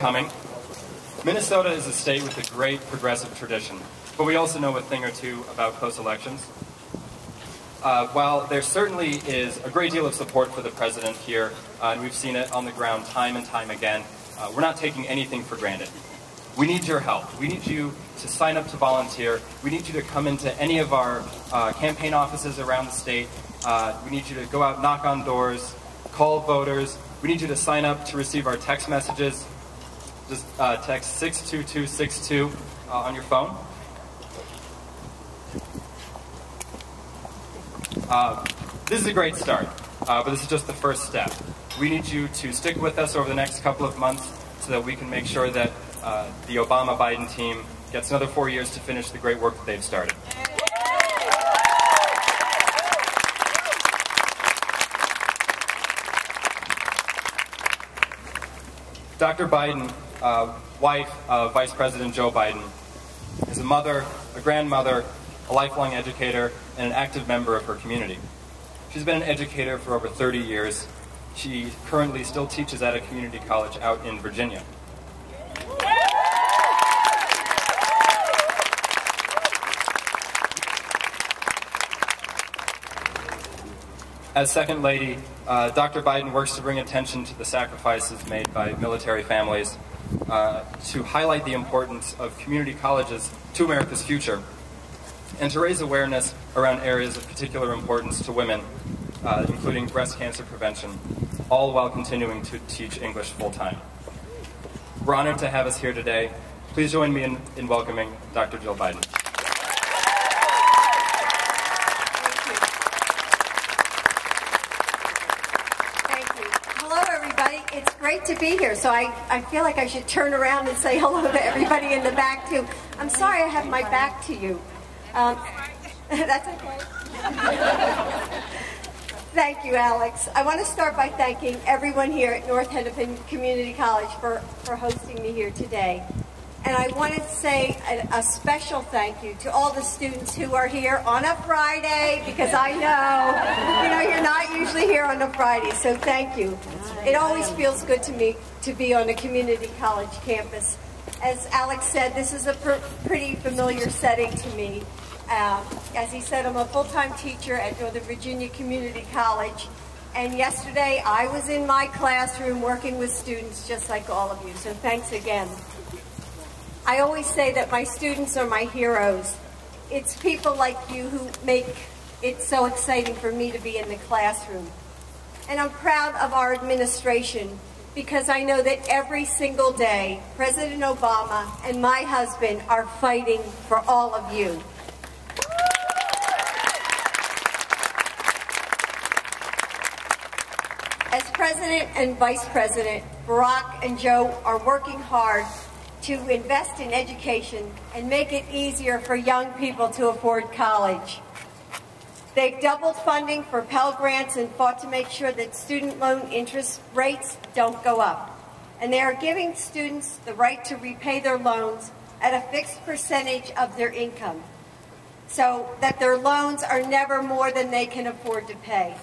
coming. Minnesota is a state with a great progressive tradition, but we also know a thing or two about close elections. While there certainly is a great deal of support for the president here, and we've seen it on the ground time and time again, we're not taking anything for granted. We need your help. We need you to sign up to volunteer. We need you to come into any of our campaign offices around the state. We need you to go out, knock on doors, call voters. We need you to sign up to receive our text messages. Just text 62262 on your phone. This is a great start, but this is just the first step. We need you to stick with us over the next couple of months so that we can make sure that the Obama-Biden team gets another 4 years to finish the great work that they've started. Dr. Biden, wife of Vice President Joe Biden, is a mother, a grandmother, a lifelong educator, and an active member of her community. She's been an educator for over 30 years. She currently still teaches at a community college out in Virginia. As Second Lady, Dr. Biden works to bring attention to the sacrifices made by military families, to highlight the importance of community colleges to America's future, and to raise awareness around areas of particular importance to women, including breast cancer prevention, all while continuing to teach English full-time. We're honored to have us here today. Please join me in welcoming Dr. Jill Biden. It's great to be here, so I feel like I should turn around and say hello to everybody in the back, too. I'm sorry I have my back to you. That's okay. Thank you, Alex. I want to start by thanking everyone here at North Hennepin Community College for hosting me here today. And I wanted to say a special thank you to all the students who are here on a Friday, because I know, you're not usually here on a Friday, so thank you. It always feels good to me to be on a community college campus. As Alex said, this is a pretty familiar setting to me. As he said, I'm a full-time teacher at Northern Virginia Community College, and yesterday I was in my classroom working with students just like all of you, so thanks again. I always say that my students are my heroes. It's people like you who make it so exciting for me to be in the classroom. And I'm proud of our administration because I know that every single day, President Obama and my husband are fighting for all of you. As President and Vice President, Barack and Joe are working hard to invest in education and make it easier for young people to afford college. They've doubled funding for Pell Grants and fought to make sure that student loan interest rates don't go up. And they are giving students the right to repay their loans at a fixed percentage of their income, so that their loans are never more than they can afford to pay.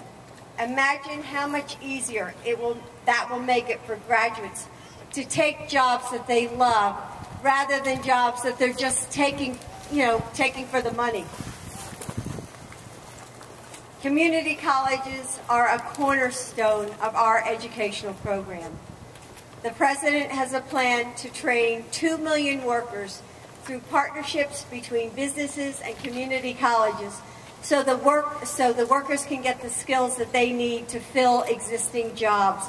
Imagine how much easier that will make it for graduates to take jobs that they love rather than jobs that they're just taking for the money. Community colleges are a cornerstone of our educational program. The President has a plan to train 2 million workers through partnerships between businesses and community colleges so the workers can get the skills that they need to fill existing jobs.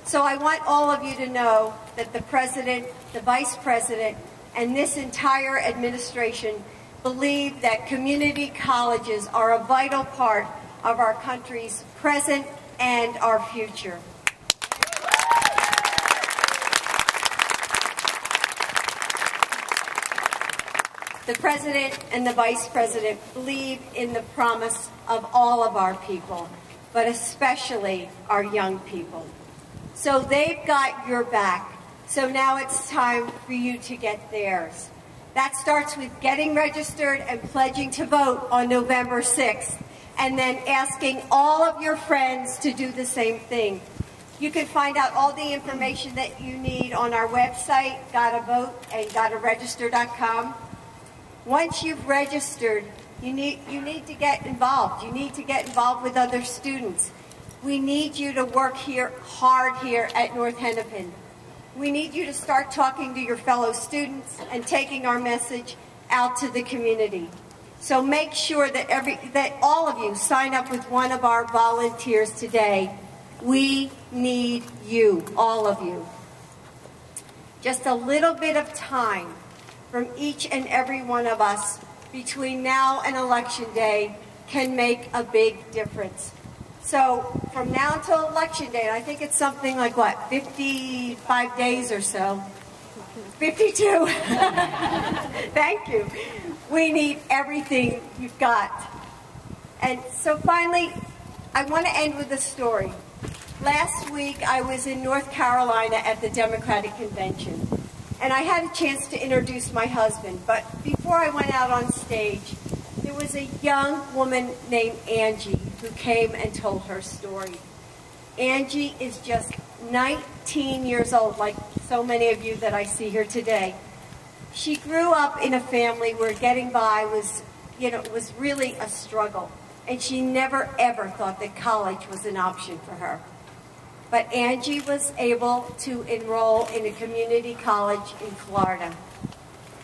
So I want all of you to know that the President, the Vice President, and this entire administration believe that community colleges are a vital part of our country's present and our future. The President and the Vice President believe in the promise of all of our people, but especially our young people. So they've got your back. So now it's time for you to get theirs. That starts with getting registered and pledging to vote on November 6th, and then asking all of your friends to do the same thing. You can find out all the information that you need on our website, Gotta Vote and GottaRegister.com. Once you've registered, you need to get involved. You need to get involved with other students. We need you to work hard here at North Hennepin. We need you to start talking to your fellow students and taking our message out to the community. So make sure that all of you sign up with one of our volunteers today. We need you, all of you. Just a little bit of time from each and every one of us between now and Election Day can make a big difference. So from now until Election Day, and I think it's something like, what, 55 days or so? 52. Thank you. We need everything you've got. And so finally, I want to end with a story. Last week, I was in North Carolina at the Democratic Convention, and I had a chance to introduce my husband. But before I went out on stage, there was a young woman named Angie who came and told her story. Angie is just 19 years old, like so many of you that I see here today. She grew up in a family where getting by was, was really a struggle. And she never, ever thought that college was an option for her. But Angie was able to enroll in a community college in Florida.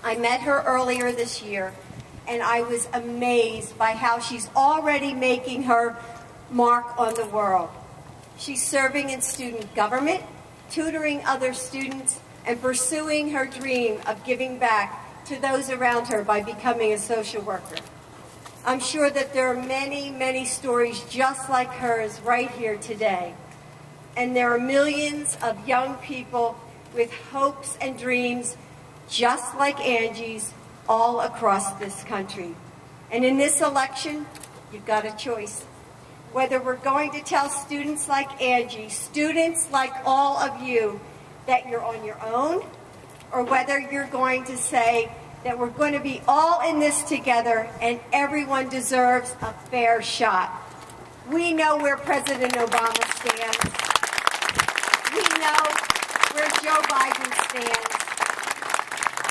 I met her earlier this year, and I was amazed by how she's already making her mark on the world. She's serving in student government, tutoring other students, and pursuing her dream of giving back to those around her by becoming a social worker. I'm sure that there are many, many stories just like hers right here today. And there are millions of young people with hopes and dreams just like Angie's all across this country. And in this election, you've got a choice. Whether we're going to tell students like Angie, students like all of you, that you're on your own, or whether you're going to say that we're going to be all in this together and everyone deserves a fair shot. We know where President Obama stands. We know where Joe Biden stands.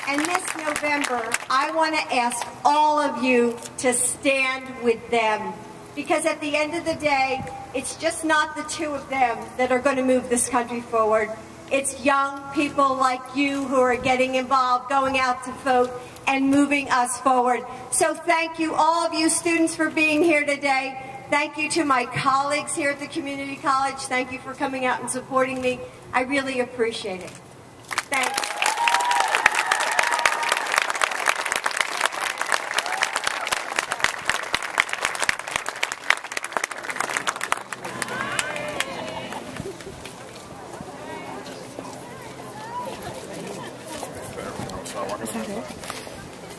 And this November, I want to ask all of you to stand with them. Because at the end of the day, it's just not the two of them that are going to move this country forward. It's young people like you who are getting involved, going out to vote, and moving us forward. So thank you, all of you students, for being here today. Thank you to my colleagues here at the community college. Thank you for coming out and supporting me. I really appreciate it. Thanks.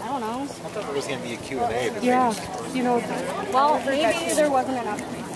I don't know. I thought there was going to be a Q&A. Yeah. Well, maybe there wasn't enough.